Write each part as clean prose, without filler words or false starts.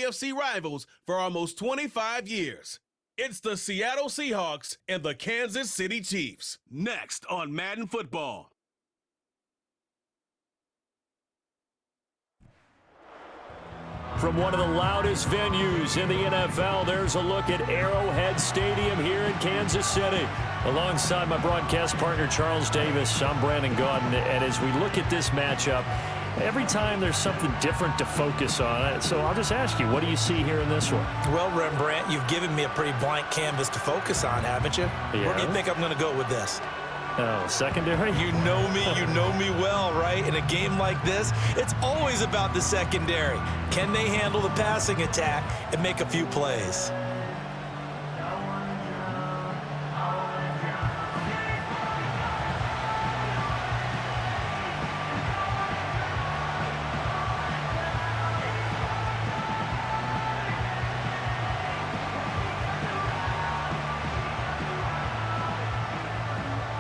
AFC rivals for almost 25 years. It's the Seattle Seahawks and the Kansas City Chiefs. Next on Madden Football. From one of the loudest venues in the NFL, there's a look at Arrowhead Stadium here in Kansas City. Alongside my broadcast partner, Charles Davis, I'm Brandon Gaudin. And as we look at this matchup, every time there's something different to focus on. So I'll just ask you, what do you see here in this one? Well, Rembrandt, you've given me a pretty blank canvas to focus on, haven't you? Yeah. Where do you think I'm going to go with this? Oh, secondary? You know me well, right? In a game like this, it's always about the secondary. Can they handle the passing attack and make a few plays?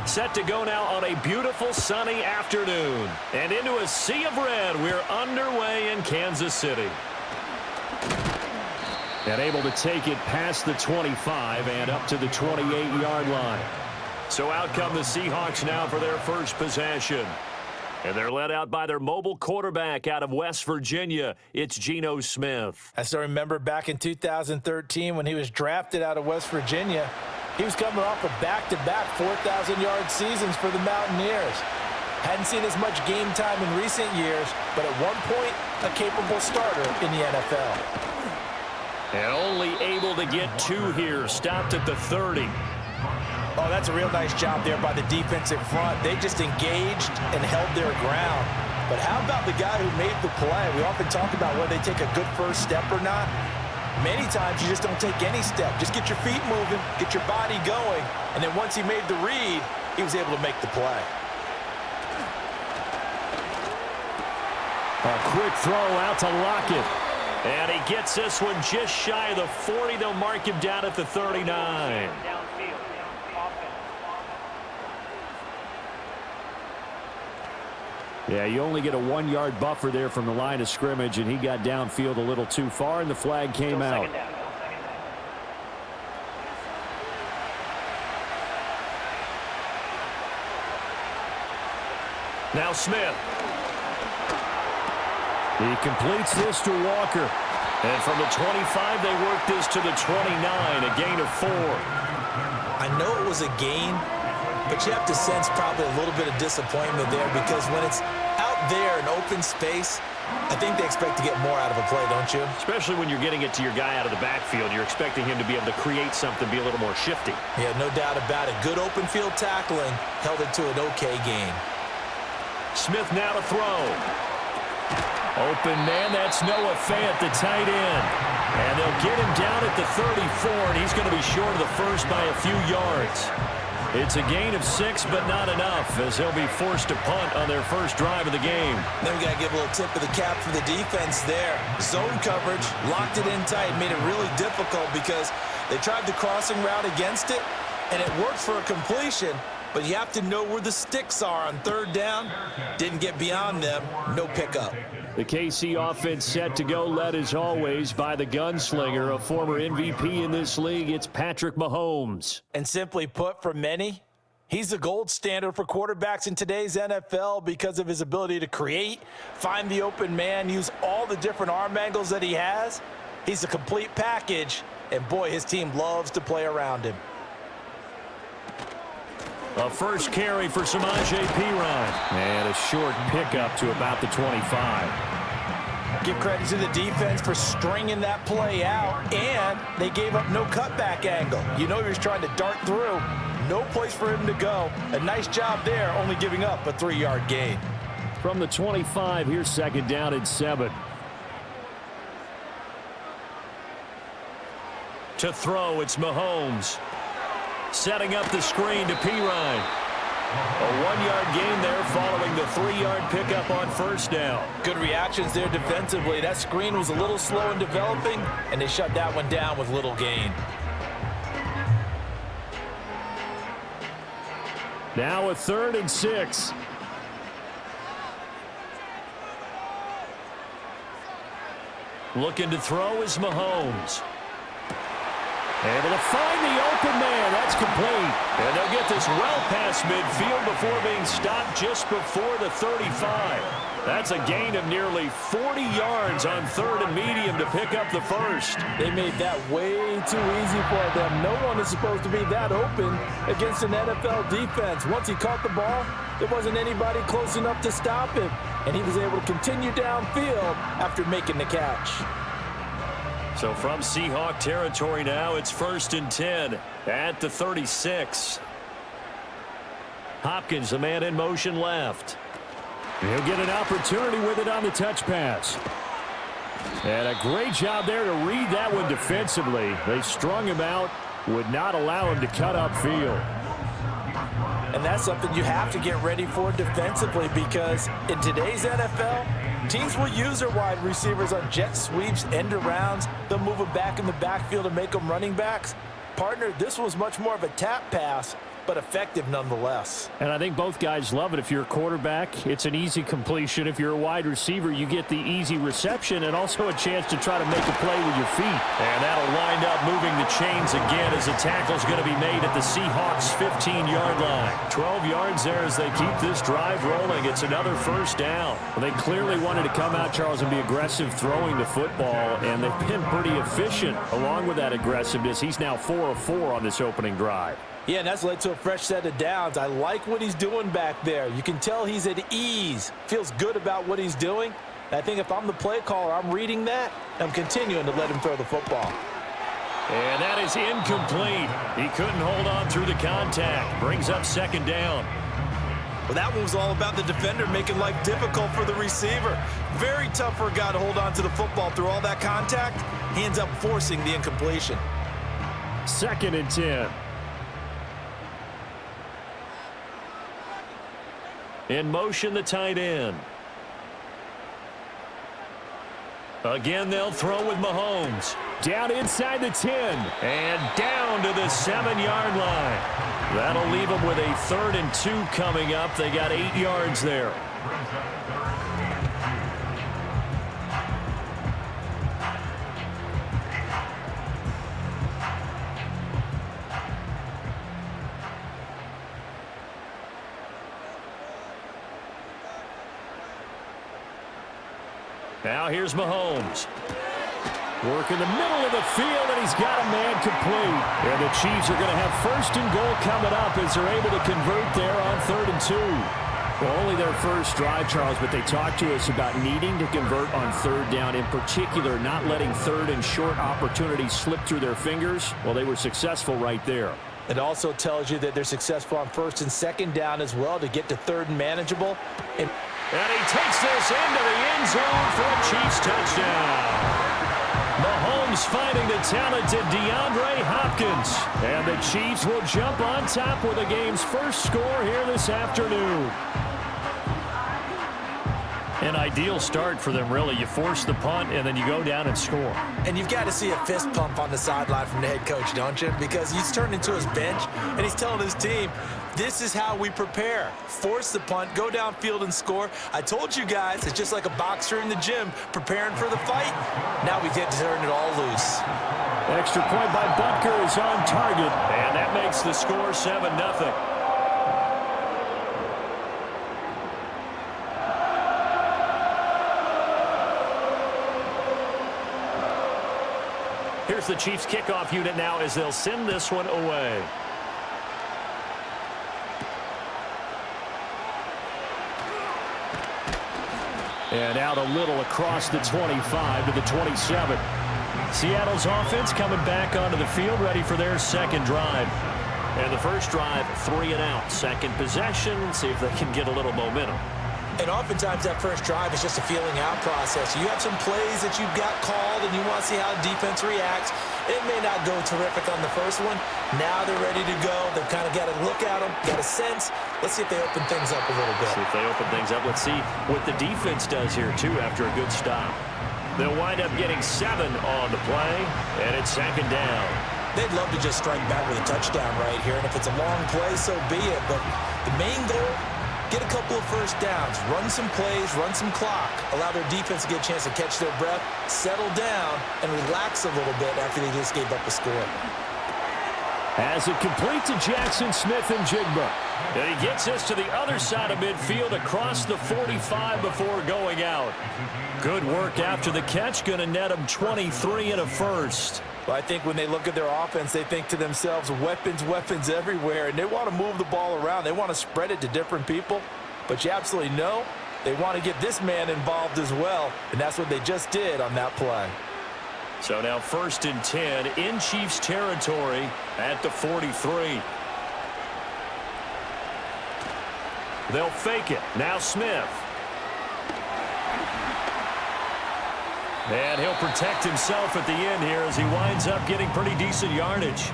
Set to go now on a beautiful sunny afternoon. And into a sea of red, we're underway in Kansas City. And able to take it past the 25 and up to the 28-yard line. So out come the Seahawks now for their first possession. And they're led out by their mobile quarterback out of West Virginia. It's Geno Smith. I still remember back in 2013 when he was drafted out of West Virginia. He was coming off of back-to-back 4,000-yard seasons for the Mountaineers. Hadn't seen as much game time in recent years, but at one point, a capable starter in the NFL. And only able to get two here. Stopped at the 30. Oh, that's a real nice job there by the defensive front. They just engaged and held their ground. But how about the guy who made the play? We often talk about whether they take a good first step or not. Many times you just don't take any step. Just get your feet moving, get your body going, and then once he made the read, he was able to make the play. A quick throw out to Lockett. And he gets this one just shy of the 40. They'll mark him down at the 39. Yeah, you only get a 1-yard buffer there from the line of scrimmage, and he got downfield a little too far, and the flag came out. Now Smith. He completes this to Walker. And from the 25, they work this to the 29, a gain of 4. I know it was a gain, but you have to sense probably a little bit of disappointment there because when it's out there in open space, I think they expect to get more out of a play, don't you? Especially when you're getting it to your guy out of the backfield. You're expecting him to be able to create something, be a little more shifty. Yeah, no doubt about it. Good open field tackling held it to an okay gain. Smith now to throw. Open man, that's Noah Fant, the tight end. And they'll get him down at the 34, and he's going to be short of the first by a few yards. It's a gain of 6, but not enough, as they'll be forced to punt on their first drive of the game. Then we got to give a little tip of the cap for the defense there. Zone coverage, locked it in tight, made it really difficult because they tried the crossing route against it, and it worked for a completion, but you have to know where the sticks are on third down. Didn't get beyond them, no pickup. The KC offense set to go, led as always by the gunslinger, a former MVP in this league. It's Patrick Mahomes. And simply put, for many, he's the gold standard for quarterbacks in today's NFL because of his ability to create, find the open man, use all the different arm angles that he has. He's a complete package, and boy, his team loves to play around him. A first carry for Samaje Perine. And a short pickup to about the 25. Give credit to the defense for stringing that play out, and they gave up no cutback angle. You know he was trying to dart through. No place for him to go. A nice job there, only giving up a 3-yard gain. From the 25, here's second down and 7. To throw, it's Mahomes. Setting up the screen to Perine. A 1-yard gain there following the 3-yard pickup on first down. Good reactions there defensively. That screen was a little slow in developing, and they shut that one down with little gain. Now a 3rd and 6. Looking to throw is Mahomes. Able to find the open man. That's complete. And they'll get this well past midfield before being stopped just before the 35. That's a gain of nearly 40 yards on 3rd and medium to pick up the first. They made that way too easy for them. No one is supposed to be that open against an NFL defense. Once he caught the ball, there wasn't anybody close enough to stop him. And he was able to continue downfield after making the catch. So from Seahawk territory now, it's 1st and 10 at the 36. Hopkins, the man in motion left. He'll get an opportunity with it on the touch pass. And a great job there to read that one defensively. They strung him out, would not allow him to cut upfield. And that's something you have to get ready for defensively, because in today's NFL, teams will use their wide receivers on jet sweeps, end arounds. They'll move them back in the backfield and make them running backs. Partner, this was much more of a tap pass, but effective nonetheless. And I think both guys love it. If you're a quarterback, it's an easy completion. If you're a wide receiver, you get the easy reception and also a chance to try to make a play with your feet. And that'll wind up moving the chains again as the tackle's going to be made at the Seahawks' 15-yard line. 12 yards there as they keep this drive rolling. It's another first down. Well, they clearly wanted to come out, Charles, and be aggressive throwing the football, and they've been pretty efficient along with that aggressiveness. He's now 4 of 4 on this opening drive. Yeah, and that's led to a fresh set of downs. I like what he's doing back there. You can tell he's at ease, feels good about what he's doing. And I think if I'm the play caller, I'm reading that, I'm continuing to let him throw the football. And that is incomplete. He couldn't hold on through the contact. Brings up 2nd down. Well, that one was all about the defender making life difficult for the receiver. Very tough for a guy to hold on to the football through all that contact. He ends up forcing the incompletion. 2nd and 10. In motion, the tight end. Again, they'll throw with Mahomes. Down inside the 10. And down to the 7-yard line. That'll leave them with a 3rd and 2 coming up. They got 8 yards there. Now here's Mahomes. Work in the middle of the field, and he's got a man complete. And the Chiefs are going to have 1st and goal coming up as they're able to convert there on 3rd and 2. Well, only their first drive, Charles, but they talked to us about needing to convert on 3rd down, in particular not letting 3rd and short opportunities slip through their fingers. Well, they were successful right there. It also tells you that they're successful on 1st and 2nd down as well to get to 3rd and manageable. And he takes this into the end zone for a Chiefs touchdown. Mahomes finding the talented DeAndre Hopkins. And the Chiefs will jump on top with the game's first score here this afternoon. An ideal start for them, really. You force the punt, and then you go down and score. And you've got to see a fist pump on the sideline from the head coach, don't you? Because he's turned into his bench, and he's telling his team, this is how we prepare. Force the punt, go downfield and score. I told you guys, it's just like a boxer in the gym preparing for the fight. Now we get to turn it all loose. Extra point by Butker is on target, and that makes the score 7-0. Here's the Chiefs kickoff unit now as they'll send this one away. And out a little across the 25 to the 27. Seattle's offense coming back onto the field, ready for their 2nd drive. And the first drive, 3 and out. 2nd possession, see if they can get a little momentum. And oftentimes that first drive is just a feeling out process. You have some plays that you've got called and you want to see how the defense reacts. It may not go terrific on the first one. Now they're ready to go. They've kind of got to look at them, got a sense. Let's see if they open things up a little bit. See if they open things up. Let's see what the defense does here, too, after a good stop. They'll wind up getting 7 on the play, and it's 2nd down. They'd love to just strike back with a touchdown right here, and if it's a long play, so be it. But the main goal, get a couple of first downs, run some plays, run some clock, allow their defense to get a chance to catch their breath, settle down, and relax a little bit after they just gave up a score. As it completes to Jackson Smith and Jigba. And he gets us to the other side of midfield across the 45 before going out. Good work after the catch. Going to net him 23 and a first. Well, I think when they look at their offense, they think to themselves, weapons, weapons everywhere, and they want to move the ball around. They want to spread it to different people. But you absolutely know they want to get this man involved as well, and that's what they just did on that play. So now 1st and 10 in Chiefs territory at the 43. They'll fake it. Now Smith. And he'll protect himself at the end here as he winds up getting pretty decent yardage.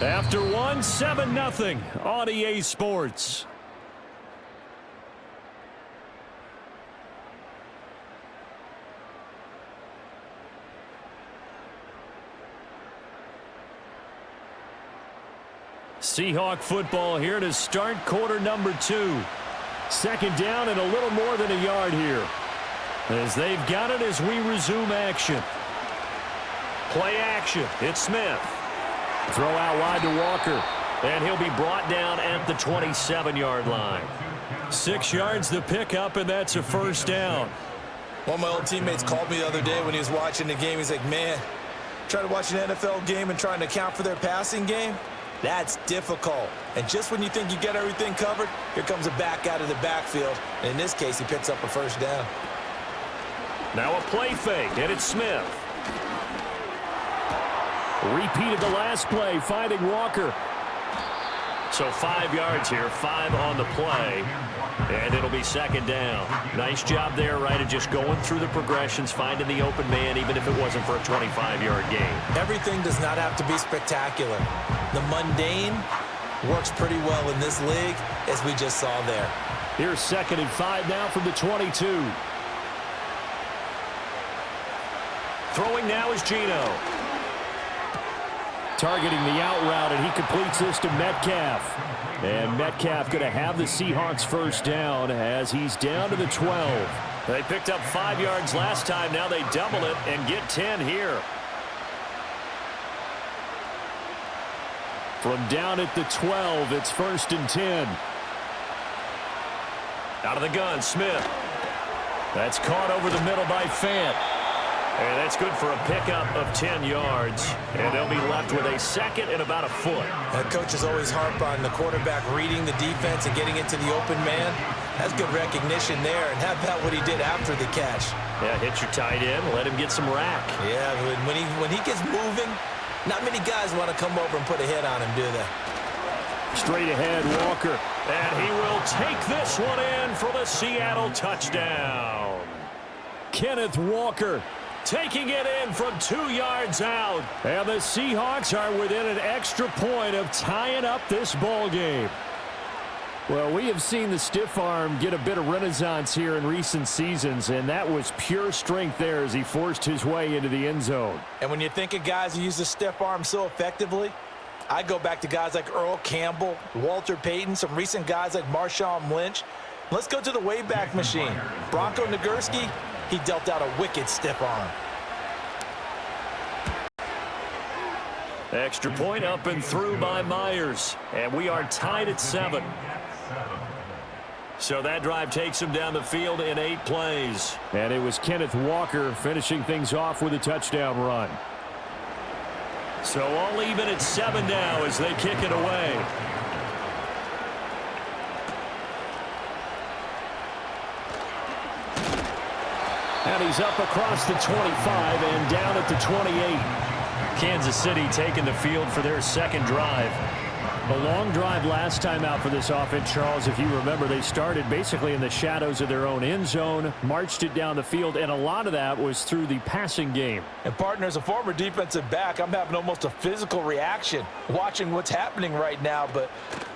After one, 7-0 on EA Sports. Seahawk football here to start quarter number 2. 2nd down and a little more than a yard here. As they've got it as we resume action. Play action. It's Smith. Throw out wide to Walker. And he'll be brought down at the 27-yard line. 6 yards the pickup, and that's a first down. One of my old teammates called me the other day when he was watching the game. He's like, man, trying to watch an NFL game and trying to account for their passing game? That's difficult. And just when you think you get everything covered, here comes a back out of the backfield. And in this case, he picks up a first down. Now a play fake, and it's Smith. Repeated the last play, finding Walker. So 5 yards here, 5 on the play. And it'll be 2nd down. Nice job there, right, of just going through the progressions, finding the open man, even if it wasn't for a 25-yard gain. Everything does not have to be spectacular. The mundane works pretty well in this league, as we just saw there. Here's 2nd and 5 now from the 22. Throwing now is Geno. Targeting the out route, and he completes this to Metcalf. And Metcalf going to have the Seahawks first down as he's down to the 12. They picked up 5 yards last time. Now they double it and get 10 here. From down at the 12, it's 1st and 10. Out of the gun, Smith. That's caught over the middle by Fant. And that's good for a pickup of 10 yards. And they'll be left with a 2nd and about a foot. Coaches always harp on the quarterback reading the defense and getting into the open man. That's good recognition there. And how about what he did after the catch? Yeah, hit your tight end, let him get some rack. Yeah, when he gets moving, not many guys want to come over and put a hit on him, do they? Straight ahead, Walker. And he will take this one in for the Seattle touchdown. Kenneth Walker taking it in from 2 yards out. And the Seahawks are within an extra point of tying up this ball game. Well, we have seen the stiff arm get a bit of renaissance here in recent seasons, and that was pure strength there as he forced his way into the end zone. And when you think of guys who use the stiff arm so effectively, I go back to guys like Earl Campbell, Walter Payton, some recent guys like Marshawn Lynch. Let's go to the Wayback Machine. Bronco Nagurski, he dealt out a wicked stiff arm. Extra point up and through by Myers. And we are tied at 7. So that drive takes him down the field in 8 plays. And it was Kenneth Walker finishing things off with a touchdown run. So all even at 7 now as they kick it away. And he's up across the 25 and down at the 28. Kansas City taking the field for their 2nd drive. A long drive last time out for this offense, Charles. If you remember, they started basically in the shadows of their own end zone, marched it down the field, and a lot of that was through the passing game. And, partner, as a former defensive back, I'm having almost a physical reaction watching what's happening right now. But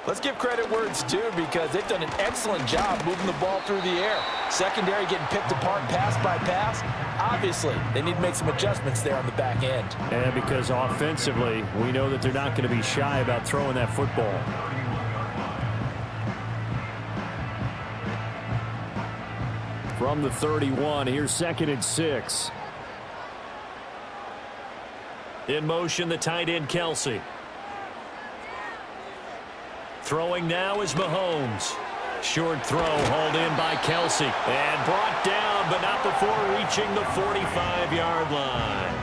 let's give credit where it's due because they've done an excellent job moving the ball through the air. Secondary getting picked apart pass by pass. Obviously, they need to make some adjustments there on the back end. And because offensively, we know that they're not going to be shy about throwing that football. from the 31. Here's 2nd and 6. In motion, the tight end, Kelsey. Throwing now is Mahomes. Short throw hauled in by Kelsey. And brought down, but not before reaching the 45-yard line.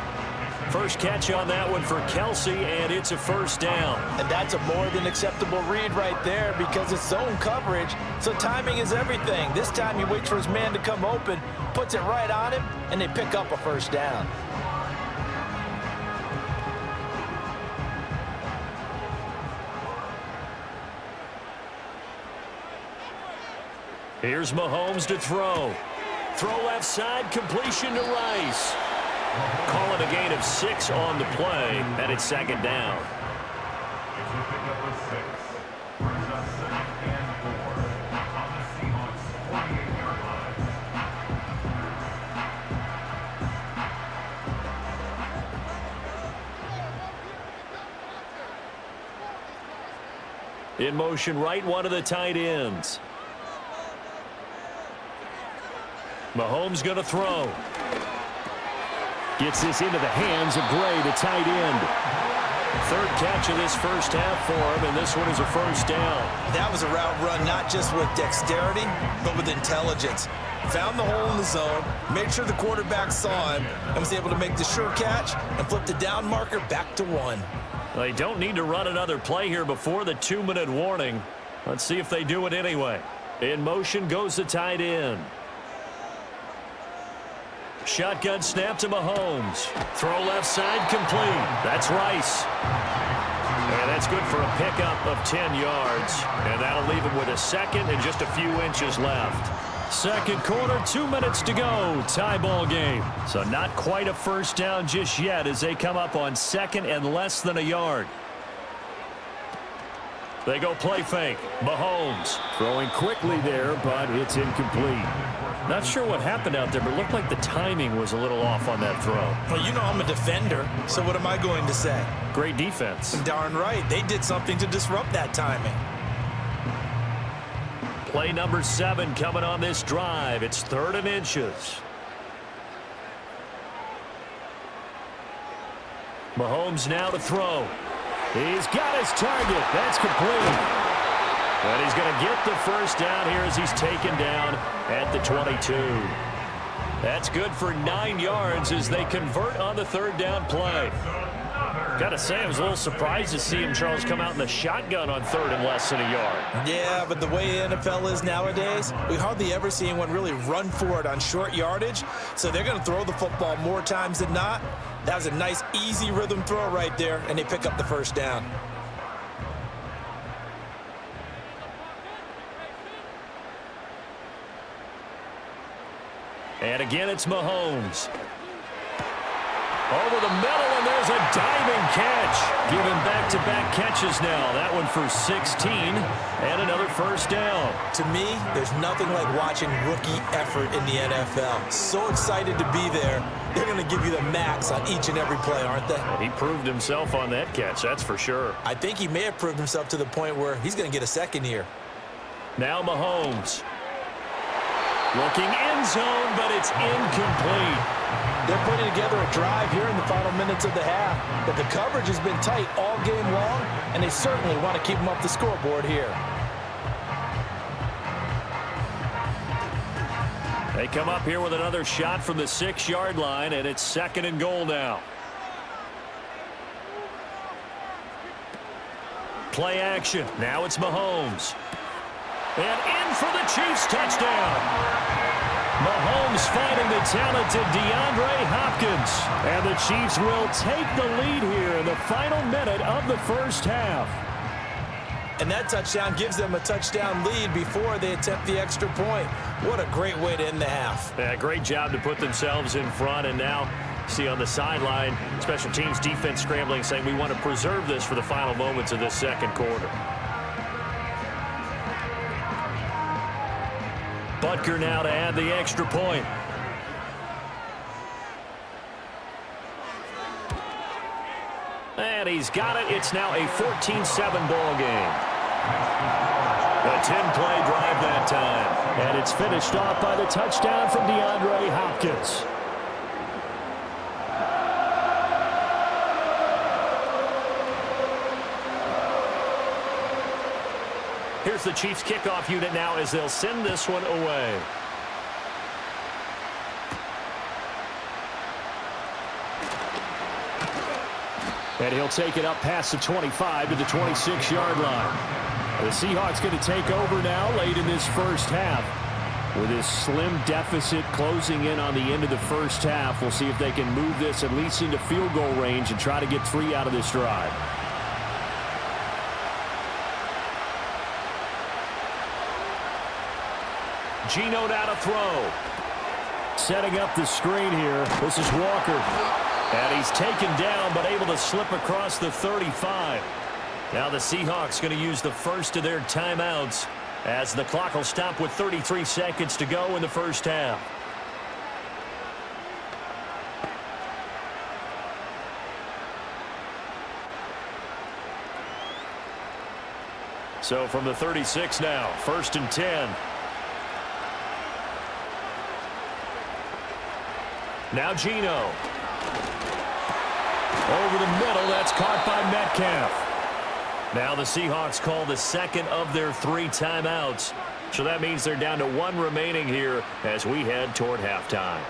First catch on that one for Kelsey, and it's a first down. And that's a more than acceptable read right there because it's zone coverage, so timing is everything. This time he waits for his man to come open, puts it right on him, and they pick up a first down. Here's Mahomes to throw. Throw left side, completion to Rice. Call it a gain of 6 on the play, and it's 2nd down. In motion, right one of the tight ends. Mahomes going to throw. Gets this into the hands of Gray, the tight end. Third catch of this first half for him, and this one is a first down. That was a route run not just with dexterity, but with intelligence. Found the hole in the zone, made sure the quarterback saw him, and was able to make the sure catch and flip the down marker back to 1. They don't need to run another play here before the 2-minute warning. Let's see if they do it anyway. In motion goes the tight end. Shotgun snap to Mahomes. Throw left side complete. That's Rice. And that's good for a pickup of 10 yards. And that'll leave him with a second and just a few inches left. Second quarter, 2 minutes to go. Tie ball game. So not quite a first down just yet as they come up on second and less than a yard. They go play fake. Mahomes throwing quickly there, but it's incomplete. Not sure what happened out there, but it looked like the timing was a little off on that throw. Well, you know I'm a defender, so what am I going to say? Great defense. Darn right. They did something to disrupt that timing. Play number 7 coming on this drive. It's 3rd and inches. Mahomes now to throw. He's got his target. That's complete. And he's going to get the first down here as he's taken down at the 22. That's good for 9 yards as they convert on the 3rd down play. Got to say, I was a little surprised to see him, Charles, come out in the shotgun on 3rd and less than a yard. Yeah, but the way the NFL is nowadays, we hardly ever see anyone really run for it on short yardage. So they're going to throw the football more times than not. That was a nice, easy rhythm throw right there, and they pick up the first down. And again, it's Mahomes. Over the middle, and there's a diving catch. Giving back-to-back catches now. That one for 16, and another first down. To me, there's nothing like watching rookie effort in the NFL. So excited to be there. They're going to give you the max on each and every play, aren't they? He proved himself on that catch, that's for sure. I think he may have proved himself to the point where he's going to get a second here. Now Mahomes. Looking end zone, but it's incomplete. They're putting together a drive here in the final minutes of the half, but the coverage has been tight all game long, and they certainly want to keep them up the scoreboard here. They come up here with another shot from the 6-yard line, and it's 2nd and goal now. Play action. Now it's Mahomes. And in for the Chiefs touchdown. Mahomes finding the talented DeAndre Hopkins. And the Chiefs will take the lead here in the final minute of the first half. And that touchdown gives them a touchdown lead before they attempt the extra point. What a great way to end the half. Yeah, great job to put themselves in front. And now, see on the sideline, special teams defense scrambling, saying we want to preserve this for the final moments of this second quarter. Butker now to add the extra point. And he's got it. It's now a 14-7 ball game. A 10-play drive that time. And it's finished off by the touchdown from DeAndre Hopkins. Here's the Chiefs kickoff unit now as they'll send this one away. And he'll take it up past the 25 to the 26-yard line. The Seahawks going to take over now late in this first half. With this slim deficit closing in on the end of the first half, we'll see if they can move this at least into field goal range and try to get 3 out of this drive. Geno now to throw. Setting up the screen here. This is Walker. And he's taken down but able to slip across the 35. Now the Seahawks going to use the first of their timeouts as the clock will stop with 33 seconds to go in the first half. So from the 36 now, 1st and 10. Now Geno. Over the middle, that's caught by Metcalf. Now the Seahawks call the second of their 3 timeouts. So that means they're down to 1 remaining here as we head toward halftime.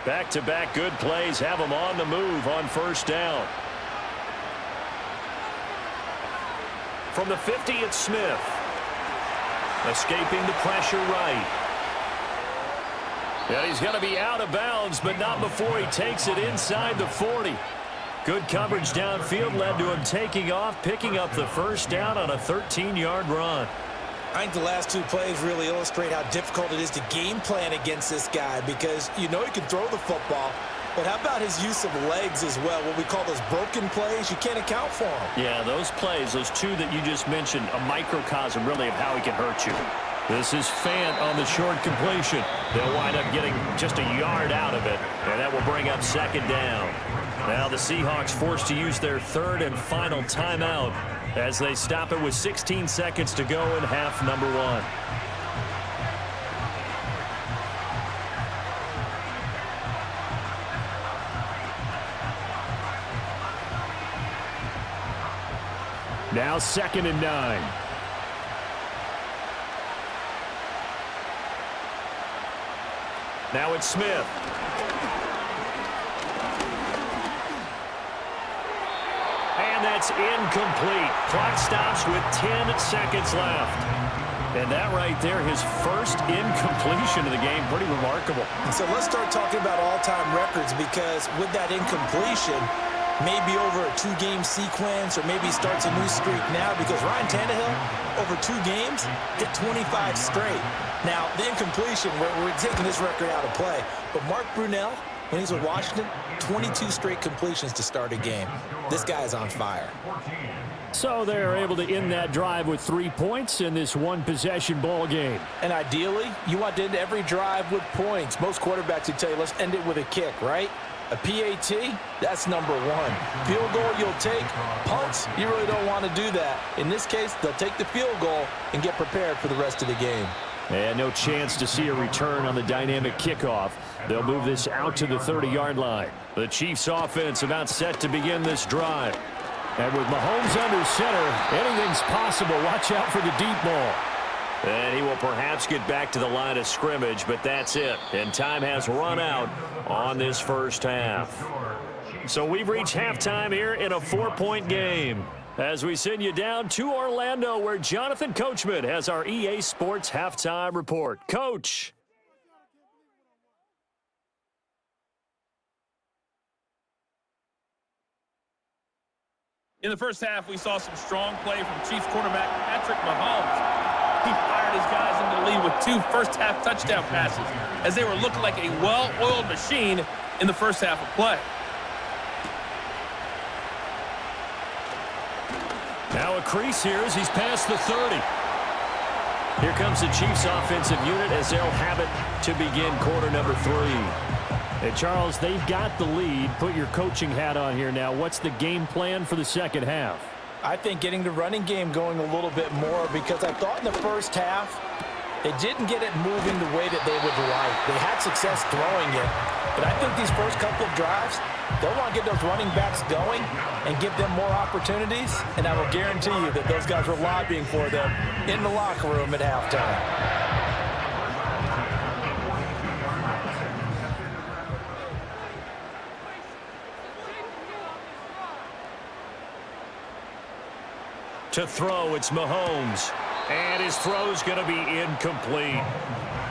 Back-to-back good plays have them on the move on first down. From the 50, it's Smith. Escaping the pressure right. And he's going to be out of bounds, but not before he takes it inside the 40. Good coverage downfield led to him taking off, picking up the first down on a 13-yard run. I think the last 2 plays really illustrate how difficult it is to game plan against this guy because you know he can throw the football, but how about his use of legs as well? What we call those broken plays, you can't account for them. Yeah, those plays, those 2 that you just mentioned, a microcosm really of how he can hurt you. This is Fant on the short completion. They'll wind up getting just a yard out of it, and that will bring up 2nd down. Now the Seahawks forced to use their 3rd and final timeout as they stop it with 16 seconds to go in half number 1. Now 2nd and 9. Now it's Smith. And that's incomplete. Clock stops with 10 seconds left. And that right there, his first incompletion of the game, pretty remarkable. So let's start talking about all-time records because with that incompletion, maybe over a 2-game sequence or maybe starts a new streak now because Ryan Tannehill, over 2 games, hit 25 straight. Now, the incompletion, we're taking this record out of play. But Mark Brunell, when he's with Washington, 22 straight completions to start a game. This guy's on fire. So they're able to end that drive with 3 points in this 1-possession ball game. And ideally, you want to end every drive with points. Most quarterbacks would tell you, let's end it with a kick, right? A PAT, that's number 1. Field goal you'll take. Punts, you really don't want to do that. In this case, they'll take the field goal and get prepared for the rest of the game. And no chance to see a return on the dynamic kickoff. They'll move this out to the 30-yard line. The Chiefs offense about set to begin this drive. And with Mahomes under center, anything's possible. Watch out for the deep ball. And he will perhaps get back to the line of scrimmage, but that's it. And time has run out on this first half. So we've reached halftime here in a 4-point game. As we send you down to Orlando, where Jonathan Coachman has our EA Sports Halftime Report. Coach. In the first half, we saw some strong play from Chiefs quarterback Patrick Mahomes. He fired his guys into the lead with 2 first-half touchdown passes as they were looking like a well-oiled machine in the first half of play. Now a crease here as he's past the 30. Here comes the Chiefs offensive unit as they'll have it to begin quarter number 3. Hey, Charles, they've got the lead. Put your coaching hat on here now. What's the game plan for the second half? I think getting the running game going a little bit more, because I thought in the first half they didn't get it moving the way that they would like. They had success throwing it, but I think these first couple of drives, they'll want to get those running backs going and give them more opportunities, and I will guarantee you that those guys were lobbying for them in the locker room at halftime. To throw, it's Mahomes. And his throw's going to be incomplete.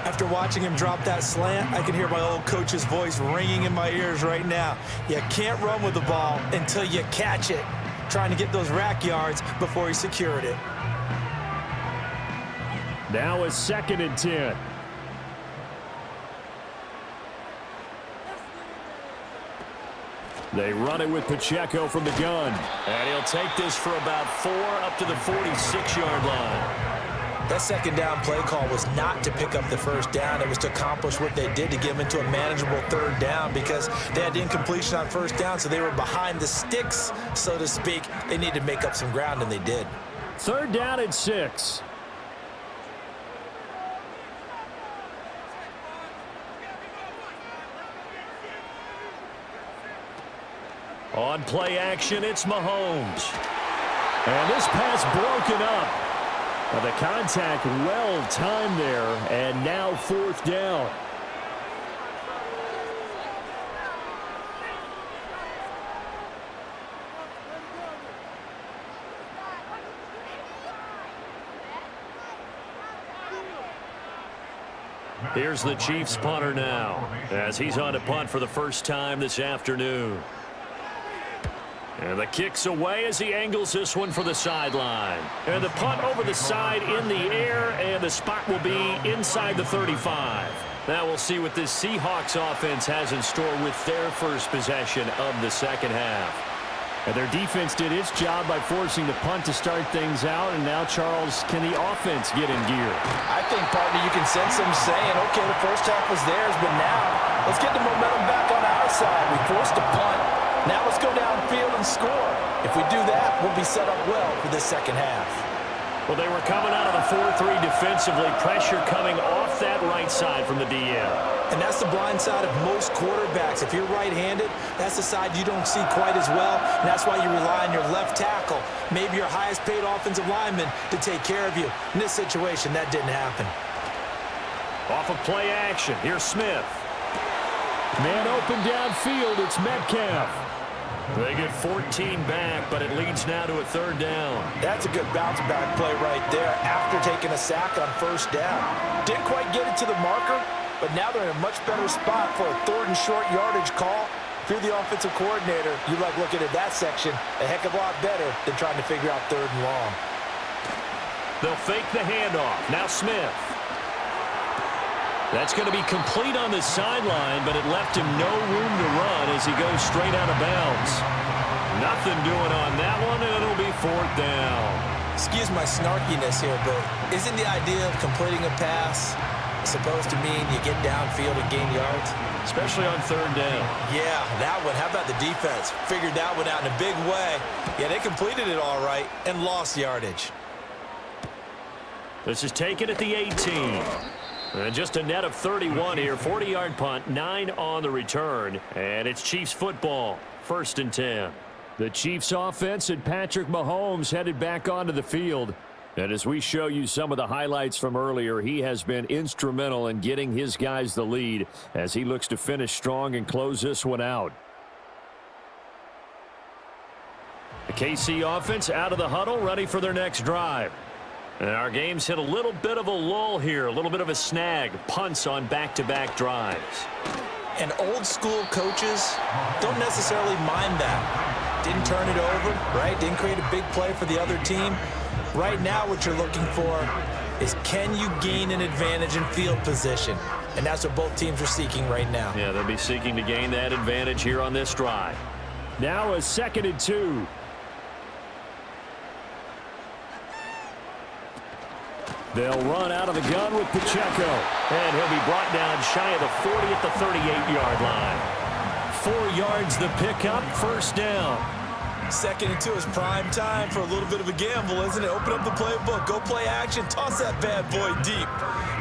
After watching him drop that slant, I can hear my old coach's voice ringing in my ears right now. You can't run with the ball until you catch it. Trying to get those rack yards before he secured it. Now a 2nd and 10. They run it with Pacheco from the gun. And he'll take this for about 4 up to the 46-yard line. That second down play call was not to pick up the first down. It was to accomplish what they did, to give them into a manageable 3rd down, because they had incompletion on first down, so they were behind the sticks, so to speak. They needed to make up some ground, and they did. 3rd down and 6. On play action, it's Mahomes. And this pass broken up. The contact well timed there, and now 4th down. Here's the Chiefs punter now, as he's on to punt for the first time this afternoon. And the kick's away as he angles this one for the sideline. And the punt over the side in the air, and the spot will be inside the 35. Now we'll see what this Seahawks offense has in store with their first possession of the second half. And their defense did its job by forcing the punt to start things out, and now, Charles, can the offense get in gear? I think, partner, you can sense them saying, okay, the first half was theirs, but now let's get the momentum back on our side. We forced a punt. Now let's go downfield and score. If we do that, we'll be set up well for this second half. Well, they were coming out of the 4-3 defensively. Pressure coming off that right side from the DM. And that's the blind side of most quarterbacks. If you're right-handed, that's the side you don't see quite as well. And that's why you rely on your left tackle, maybe your highest-paid offensive lineman, to take care of you. In this situation, that didn't happen. Off of play action, here's Smith. Man open downfield, it's Metcalf. They get 14 back, but it leads now to a 3rd down. That's a good bounce-back play right there after taking a sack on first down. Didn't quite get it to the marker, but now they're in a much better spot for a 3rd and short yardage call. If you're the offensive coordinator, you like looking at that section a heck of a lot better than trying to figure out 3rd and long. They'll fake the handoff. Now Smith. That's going to be complete on the sideline, but it left him no room to run as he goes straight out of bounds. Nothing doing on that one, and it'll be 4th down. Excuse my snarkiness here, but isn't the idea of completing a pass supposed to mean you get downfield and gain yards? Especially on 3rd down. Yeah, that one. How about the defense? Figured that one out in a big way. Yeah, they completed it all right and lost yardage. This is taken at the 18. And just a net of 31 here. 40-yard punt, 9 on the return. And it's Chiefs football, 1st and 10. The Chiefs offense and Patrick Mahomes headed back onto the field. And as we show you some of the highlights from earlier, he has been instrumental in getting his guys the lead as he looks to finish strong and close this one out. The KC offense out of the huddle, ready for their next drive. And our game's hit a little bit of a lull here, a little bit of a snag. Punts on back-to-back drives. And old-school coaches don't necessarily mind that. Didn't turn it over, right? Didn't create a big play for the other team. Right now what you're looking for is, can you gain an advantage in field position? And that's what both teams are seeking right now. Yeah, they'll be seeking to gain that advantage here on this drive. Now a 2nd and 2. They'll run out of the gun with Pacheco. And he'll be brought down shy of the 40 at the 38-yard line. 4 yards the pickup, first down. 2nd and 2 is prime time for a little bit of a gamble, isn't it? Open up the playbook, go play action, toss that bad boy deep.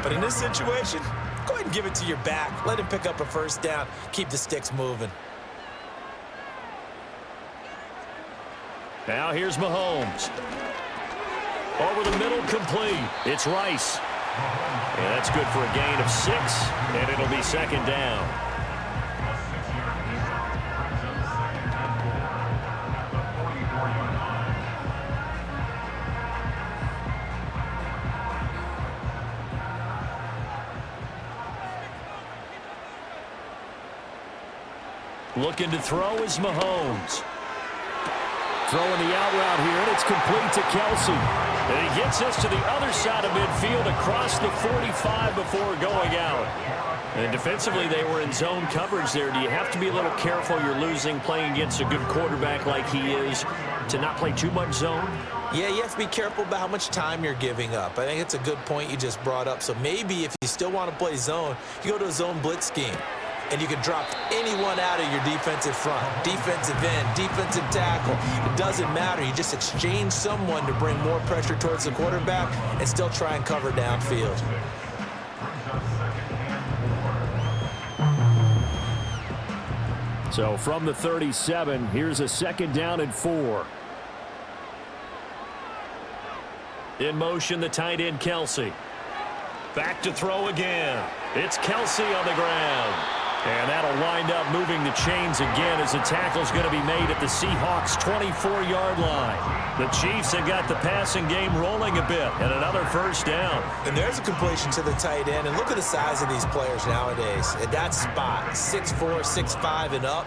But in this situation, go ahead and give it to your back. Let him pick up a first down. Keep the sticks moving. Now here's Mahomes. Over the middle, complete. It's Rice. And that's good for a gain of 6, and it'll be 2nd down. Looking to throw is Mahomes. Throwing the out route here, and it's complete to Kelsey. And he gets us to the other side of midfield across the 45 before going out. And defensively, they were in zone coverage there. Do you have to be a little careful? You're losing playing against a good quarterback like he is to not play too much zone? Yeah, you have to be careful about how much time you're giving up. I think it's a good point you just brought up. So maybe if you still want to play zone, you go to a zone blitz scheme. And you can drop anyone out of your defensive front, defensive end, defensive tackle. It doesn't matter. You just exchange someone to bring more pressure towards the quarterback and still try and cover downfield. So from the 37, here's a 2nd down and 4. In motion, the tight end, Kelsey. Back to throw again. It's Kelsey on the ground. And that'll wind up moving the chains again as the tackle's going to be made at the Seahawks' 24-yard line. The Chiefs have got the passing game rolling a bit, and another first down. And there's a completion to the tight end. And look at the size of these players nowadays. At that spot, 6'4", 6'5", and up.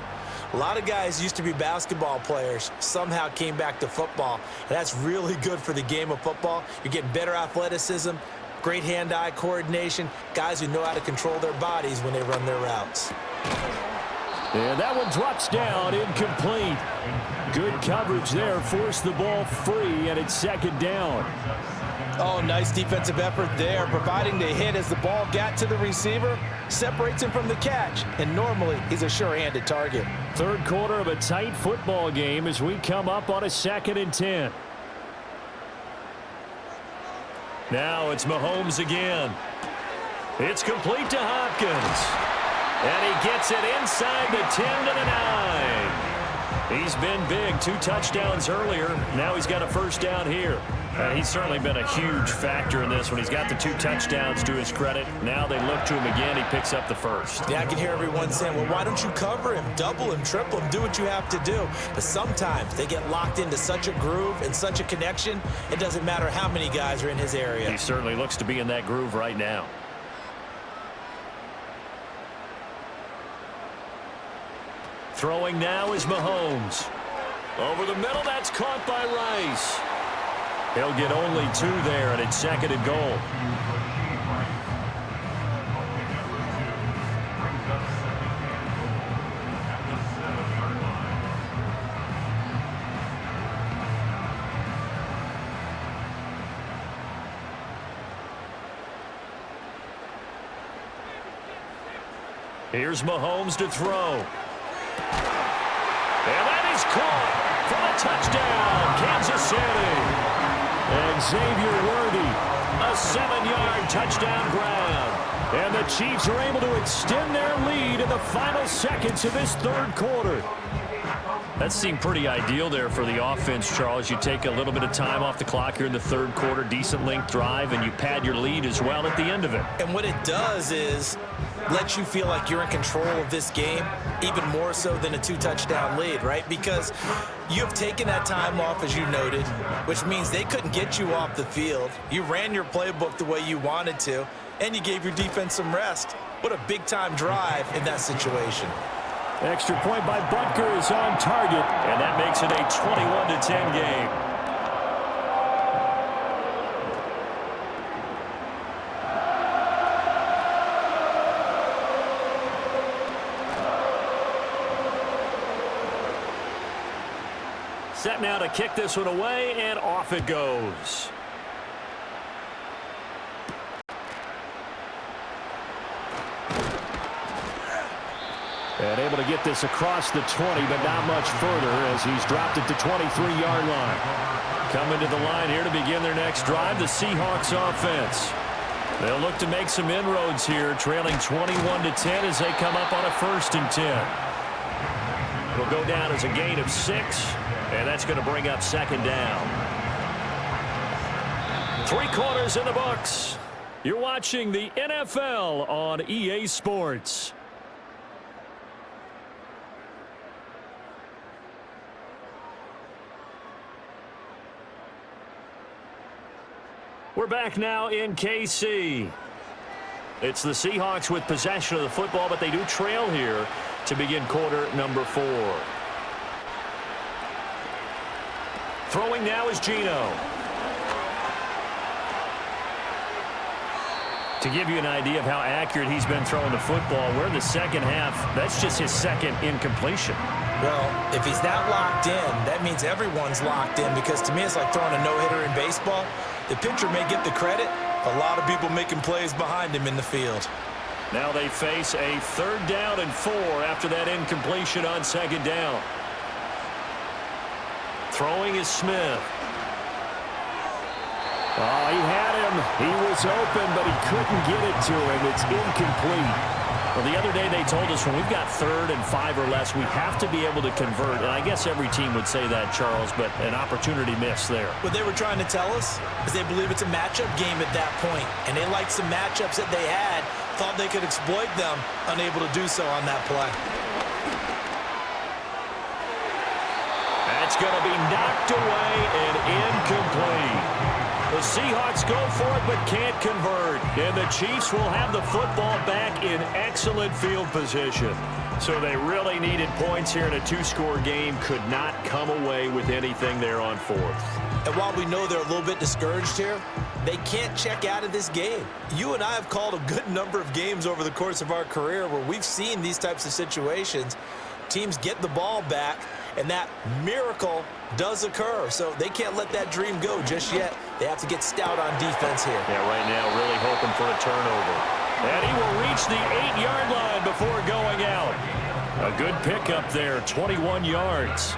A lot of guys used to be basketball players, somehow came back to football. And that's really good for the game of football. You're getting better athleticism, great hand-eye coordination, guys who know how to control their bodies when they run their routes. And that one drops down, incomplete. Good coverage there, forced the ball free, and it's 2nd down. Oh, nice defensive effort there, providing the hit as the ball got to the receiver, separates him from the catch, and normally he's a sure-handed target. 3rd quarter of a tight football game as we come up on a 2nd and 10. Now it's Mahomes again. It's complete to Hopkins. And he gets it inside the 10 to the 9. He's been big. 2 touchdowns earlier. Now he's got a first down here. He's certainly been a huge factor in this when he's got the 2 touchdowns to his credit. Now they look to him again. He picks up the first. Yeah, I can hear everyone saying, well, why don't you cover him, double him, triple him, do what you have to do. But sometimes they get locked into such a groove and such a connection, it doesn't matter how many guys are in his area. He certainly looks to be in that groove right now. Throwing now is Mahomes. Over the middle, that's caught by Rice. He'll get only 2 there, and it's 2nd and goal. Here's Mahomes to throw. And that is caught for the touchdown, Kansas City. And Xavier Worthy, A 7-yard touchdown grab. and the Chiefs are able to extend their lead in the final seconds of this 3rd quarter. That seemed pretty ideal there for the offense, Charles. You take a little bit of time off the clock here in the 3rd quarter, decent length drive, and you pad your lead as well at the end of it. And what it does is let you feel like you're in control of this game, even more so than a 2-touchdown lead, right? Because you have taken that time off, as you noted, which means they couldn't get you off the field. You ran your playbook the way you wanted to, and you gave your defense some rest. What a big-time drive in that situation. Extra point by Butker is on target. And that makes it a 21-10 game. Set now to kick this one away, and off it goes. And able to get this across the 20, but not much further as he's dropped it to 23-yard line. Coming to the line here to begin their next drive, the Seahawks offense. They'll look to make some inroads here, trailing 21-10 as they come up on a 1st and 10. It'll go down as a gain of 6, and that's going to bring up 2nd down. 3 quarters in the books. You're watching the NFL on EA Sports. We're back now in KC. It's the Seahawks with possession of the football, but they do trail here to begin quarter number 4. Throwing now is Geno. To give you an idea of how accurate he's been throwing the football, we're in the second half. That's just his 2nd incompletion. Well, if he's that locked in, that means everyone's locked in, because to me it's like throwing a no-hitter in baseball. The pitcher may get the credit. A lot of people making plays behind him in the field. Now they face a 3rd down and 4 after that incompletion on 2nd down. Throwing is Smith. Oh, he had him. He was open, but he couldn't get it to him. It's incomplete. Well, the other day they told us when we've got 3rd and 5 or less, we have to be able to convert. And I guess every team would say that, Charles, but an opportunity missed there. What they were trying to tell us is they believe it's a matchup game at that point, and they liked some matchups that they had, thought they could exploit them, unable to do so on that play. That's going to be knocked away and incomplete. The Seahawks go for it but can't convert. And the Chiefs will have the football back in excellent field position. So they really needed points here in a 2-score game. Could not come away with anything there on 4th. And while we know they're a little bit discouraged here, they can't check out of this game. You and I have called a good number of games over the course of our career where we've seen these types of situations. Teams get the ball back, and that miracle does occur. So they can't let that dream go just yet. They have to get stout on defense here. Yeah, right now really hoping for a turnover. And he will reach the 8-yard line before going out. A good pickup there, 21 yards.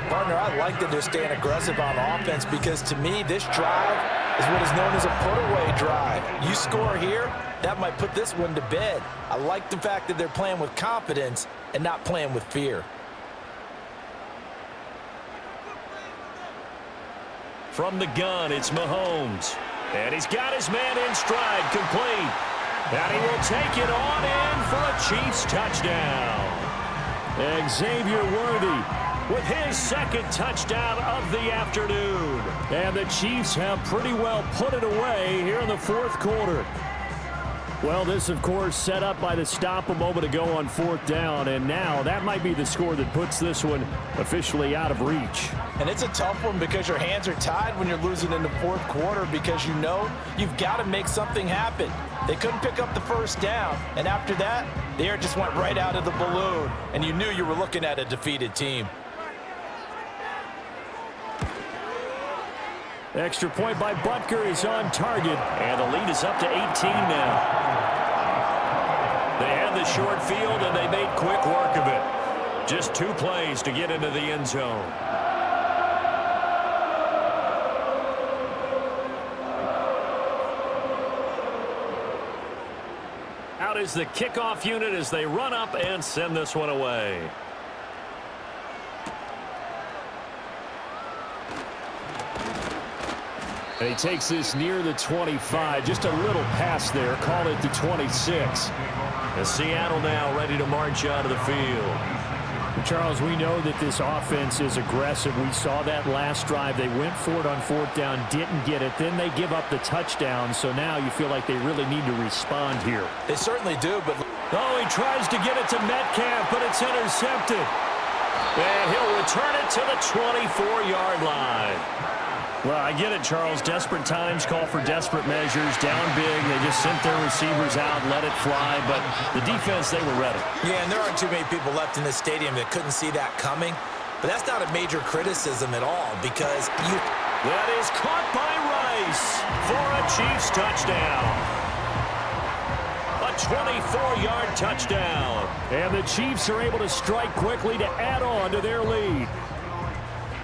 Partner, I like that they're staying aggressive on offense, because to me, this drive is what is known as a put-away drive. You score here, that might put this one to bed. I like the fact that they're playing with confidence and not playing with fear. From the gun, it's Mahomes. And he's got his man in stride, complete. And he will take it on in for a Chiefs touchdown. Xavier Worthy with his 2nd touchdown of the afternoon. And the Chiefs have pretty well put it away here in the 4th quarter. Well, this, of course, set up by the stop a moment ago on 4th down, and now that might be the score that puts this one officially out of reach. And it's a tough one because your hands are tied when you're losing in the 4th quarter, because you know you've got to make something happen. They couldn't pick up the 1st down, and after that, the air just went right out of the balloon, and you knew you were looking at a defeated team. Extra point by Butker is on target. And the lead is up to 18 now. They had the short field, and they made quick work of it. Just 2 plays to get into the end zone. Out is the kickoff unit as they run up and send this one away. And he takes this near the 25. Just a little pass there. Call it the 26. And Seattle now ready to march out of the field. Charles, we know that this offense is aggressive. We saw that last drive. They went for it on 4th down, didn't get it. Then they give up the touchdown. So now you feel like they really need to respond here. They certainly do, but... Oh, he tries to get it to Metcalf, but it's intercepted. And he'll return it to the 24-yard line. Well, I get it, Charles. Desperate times call for desperate measures. Down big, they just sent their receivers out, let it fly. But the defense, they were ready. Yeah, and there aren't too many people left in this stadium that couldn't see that coming. But that's not a major criticism at all, because you... That is caught by Rice for a Chiefs touchdown. A 24-yard touchdown. And the Chiefs are able to strike quickly to add on to their lead.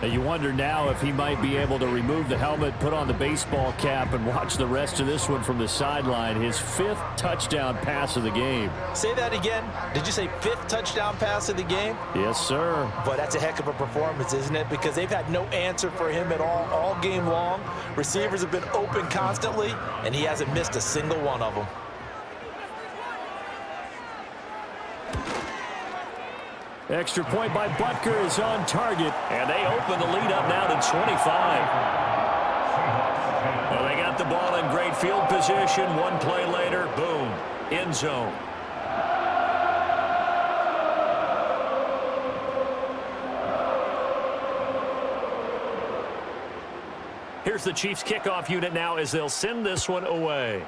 And you wonder now if he might be able to remove the helmet, put on the baseball cap, and watch the rest of this one from the sideline. His 5th touchdown pass of the game. Say that again. Did you say 5th touchdown pass of the game? Yes, sir. But that's a heck of a performance, isn't it? Because they've had no answer for him at all game long. Receivers have been open constantly, and he hasn't missed a single one of them. Extra point by Butker is on target, and they open the lead up now to 25. Well, they got the ball in great field position. One play later, boom, end zone. Here's the Chiefs kickoff unit now as they'll send this one away.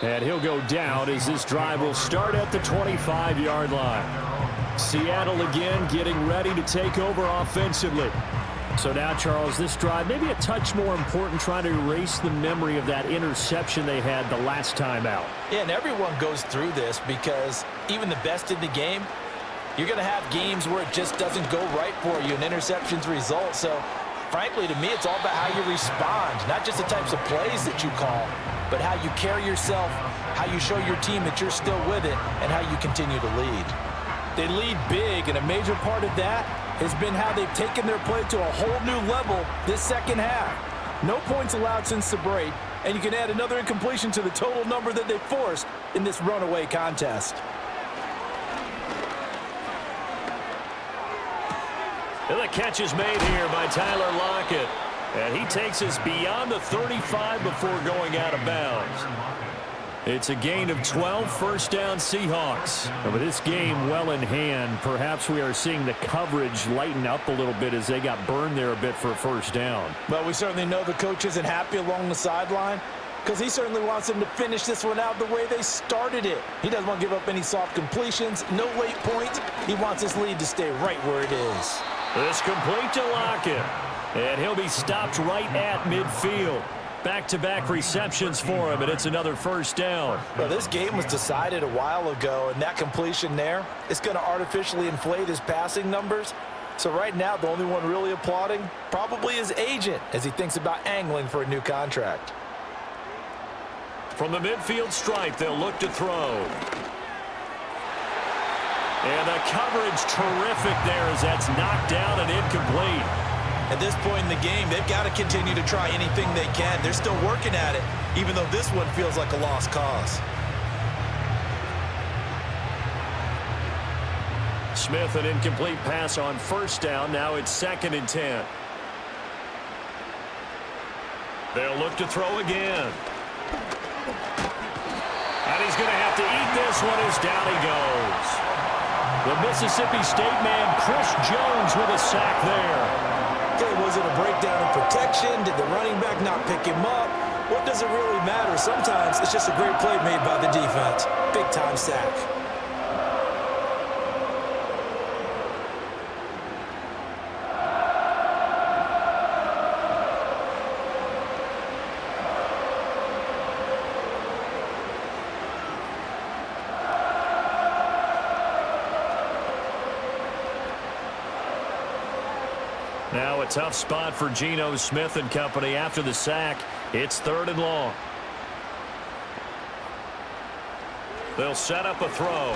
And he'll go down as this drive will start at the 25-yard line. Seattle again getting ready to take over offensively. So now, Charles, this drive maybe a touch more important, trying to erase the memory of that interception they had the last time out. Yeah, and everyone goes through this because even the best in the game, you're going to have games where it just doesn't go right for you, and interceptions result. So, frankly, to me, it's all about how you respond, not just the types of plays that you call, but how you carry yourself, how you show your team that you're still with it, and how you continue to lead. They lead big, and a major part of that has been how they've taken their play to a whole new level this second half. No points allowed since the break, and you can add another incompletion to the total number that they forced in this runaway contest. And the catch is made here by Tyler Lockett. And he takes us beyond the 35 before going out of bounds. It's a gain of 12, first down Seahawks. And with this game well in hand, perhaps we are seeing the coverage lighten up a little bit as they got burned there a bit for a first down. Well, we certainly know the coach isn't happy along the sideline because he certainly wants them to finish this one out the way they started it. He doesn't want to give up any soft completions, no late points. He wants his lead to stay right where it is. This complete to Lockett. And he'll be stopped right at midfield. Back-to-back receptions for him, and it's another first down. Well, this game was decided a while ago, and that completion there is going to artificially inflate his passing numbers. So right now, the only one really applauding probably his agent as he thinks about angling for a new contract. From the midfield stripe, they'll look to throw. And the coverage terrific there as that's knocked down and incomplete. At this point in the game, they've got to continue to try anything they can. They're still working at it, even though this one feels like a lost cause. Smith, an incomplete pass on first down. Now it's 2nd and 10. They'll look to throw again. And he's going to have to eat this one as down he goes. The Mississippi State man, Chris Jones, with a sack there. Okay, was it a breakdown in protection? Did the running back not pick him up? What does it really matter? Sometimes it's just a great play made by the defense. Big-time sack. Now a tough spot for Geno Smith and company after the sack. It's 3rd and long. They'll set up a throw.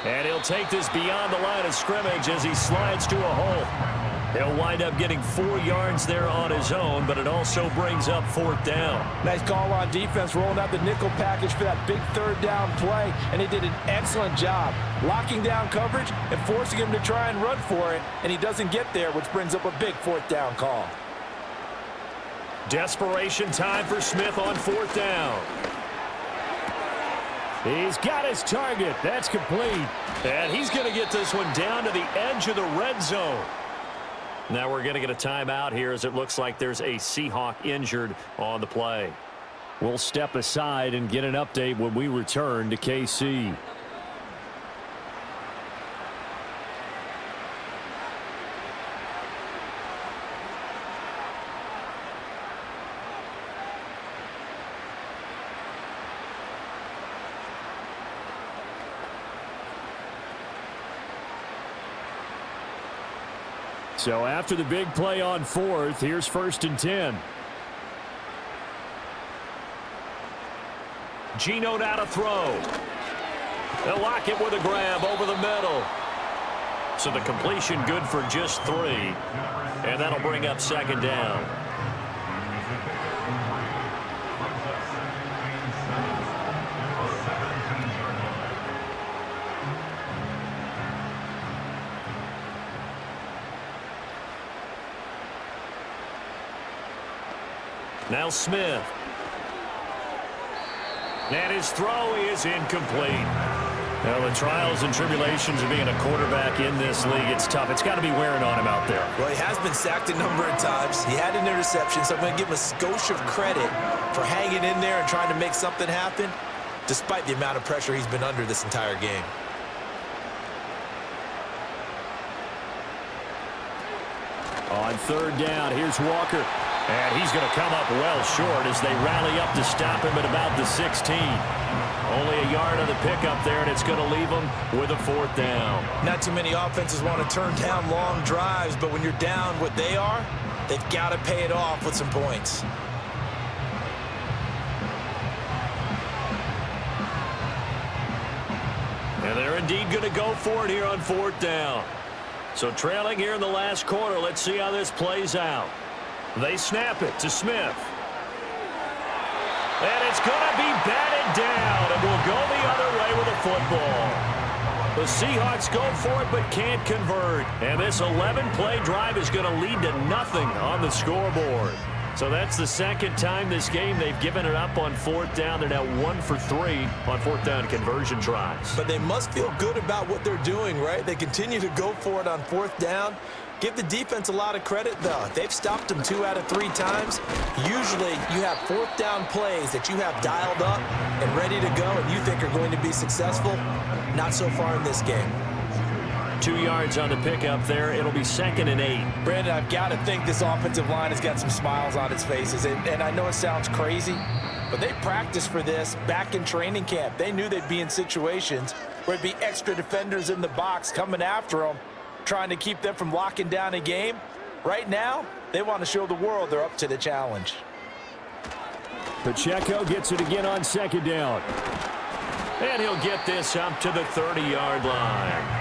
And he'll take this beyond the line of scrimmage as he slides to a hole. He'll wind up getting 4 yards there on his own, but it also brings up 4th down. Nice call on defense, rolling out the nickel package for that big 3rd down play, and he did an excellent job locking down coverage and forcing him to try and run for it, and he doesn't get there, which brings up a big 4th down call. Desperation time for Smith on 4th down. He's got his target. That's complete. And he's going to get this one down to the edge of the red zone. Now we're going to get a timeout here as it looks like there's a Seahawk injured on the play. We'll step aside and get an update when we return to KC. So after the big play on 4th, here's 1st and 10. Geno now to throw. They'll lock it with a grab over the middle. So the completion good for just 3. And that'll bring up 2nd down. Now Smith. And his throw is incomplete. Well, the trials and tribulations of being a quarterback in this league, it's tough. It's got to be wearing on him out there. Well, he has been sacked a number of times. He had an interception, so I'm going to give him a skosh of credit for hanging in there and trying to make something happen, despite the amount of pressure he's been under this entire game. On 3rd down, here's Walker. And he's going to come up well short as they rally up to stop him at about the 16. Only a yard on the pickup there, and it's going to leave him with a 4th down. Not too many offenses want to turn down long drives, but when you're down what they are, they've got to pay it off with some points. And they're indeed going to go for it here on 4th down. So trailing here in the last quarter, let's see how this plays out. They snap it to Smith. And it's going to be batted down, and will go the other way with a football. The Seahawks go for it but can't convert. And this 11-play drive is going to lead to nothing on the scoreboard. So that's the 2nd time this game they've given it up on 4th down. They're now 1 for 3 on 4th down conversion tries. But they must feel good about what they're doing, right? They continue to go for it on 4th down. Give the defense a lot of credit, though. They've stopped them 2 out of 3 times. Usually, you have 4th down plays that you have dialed up and ready to go and you think are going to be successful. Not so far in this game. 2 yards on the pickup there. It'll be 2nd and 8. Brandon, I've got to think this offensive line has got some smiles on its faces. And I know it sounds crazy, but they practiced for this back in training camp. They knew they'd be in situations where it'd be extra defenders in the box coming after them, trying to keep them from locking down a game. Right now, they want to show the world they're up to the challenge. Pacheco gets it again on 2nd down. And he'll get this up to the 30-yard line.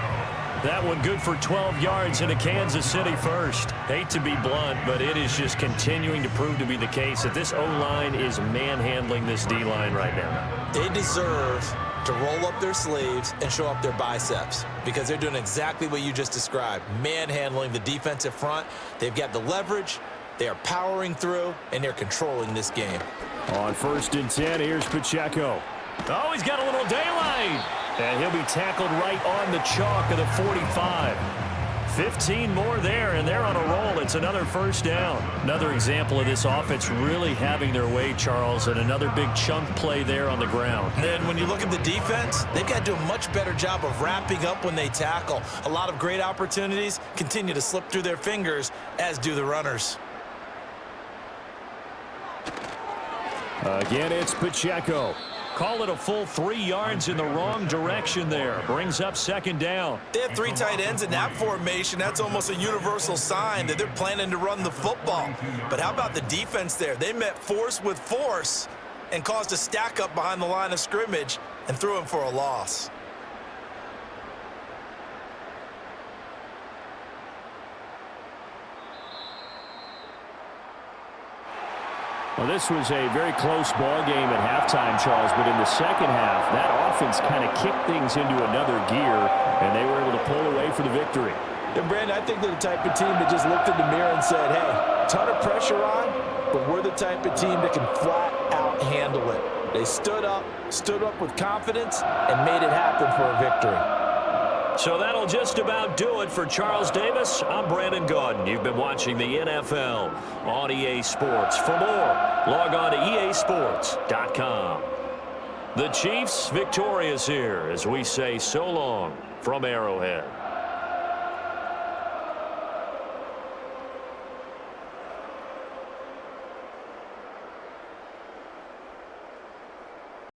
That one good for 12 yards into Kansas City first. Hate to be blunt, but it is just continuing to prove to be the case that this O-line is manhandling this D-line right now. They deserve to roll up their sleeves and show up their biceps because they're doing exactly what you just described, manhandling the defensive front. They've got the leverage, they are powering through, and they're controlling this game. On 1st and 10, here's Pacheco. Oh, he's got a little daylight. And he'll be tackled right on the chalk of the 45. 15 more there, and they're on a roll. It's another 1st down. Another example of this offense really having their way, Charles, and another big chunk play there on the ground. And then when you look at the defense, they've got to do a much better job of wrapping up when they tackle. A lot of great opportunities continue to slip through their fingers, as do the runners. Again, it's Pacheco. Call it a full 3 yards in the wrong direction there. Brings up 2nd down. They have 3 tight ends in that formation. That's almost a universal sign that they're planning to run the football. But how about the defense there? They met force with force and caused a stack up behind the line of scrimmage and threw him for a loss. Well, this was a very close ball game at halftime, Charles, but in the second half, that offense kind of kicked things into another gear, and they were able to pull away for the victory. And, Brandon, I think they're the type of team that just looked in the mirror and said, hey, ton of pressure on, but we're the type of team that can flat out handle it. They stood up with confidence, and made it happen for a victory. So that'll just about do it for Charles Davis. I'm Brandon Gaudin. You've been watching the NFL on EA Sports. For more, log on to easports.com. The Chiefs victorious here as we say so long from Arrowhead.